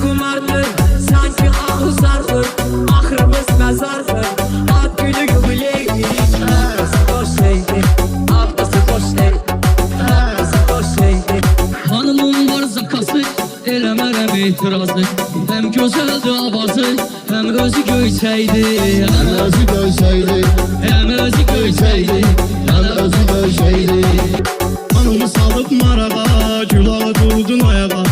kumardır, sanki ahuzardır, axırımız məzardır. Ad günü yubileydik, ablası boş şeydi, ablası boş şeydi, ablası boş şeydi. Hanımın var zakası, eləmərəm etirazı. Həm gözəldi avazı, həm özü göyçəkdi. Həm özü göyçəkdi, həm özü göyçəkdi, həm özü göyçəkdi. Hanımı salıb marağa, gülağa durdun ayağa.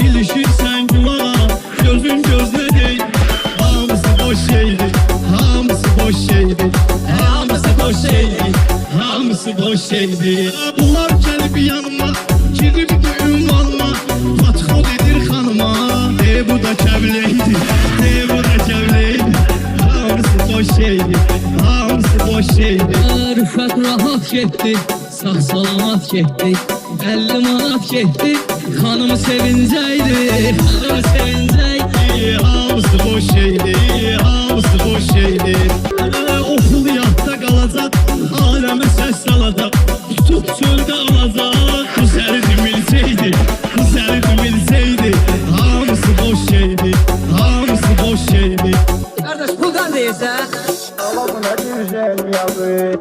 İlişirsən gülağa, gözün gözlə deyil. Hamısı boş şeydi, hamısı boş şeydi, hamısı boş şeydi, hamısı boş şeydi. Bunlar gəlib yanıma, girib düğün alma. Fatxod edir xanıma, bu da kəbleydi, bu da kəbleydi. Hamısı boş şeydi, hamısı boş şeydi. Rüfət rahat getdi, sağ salamat getdi. 50 manat getdi, xanım sevincəydi, xanım sevincəydi. Hamısı boş şeydi, hamısı boş şeydi. Okul yadda qalacaq, aləmə səs salacaq. Tutub çöldə alacaq, bu səridi bilsəydi, bu səridi bilsəydi. Hamısı boş şeydi, hamısı boş şeydi. Kardeş puldan değilse Allah buna güzel yazı.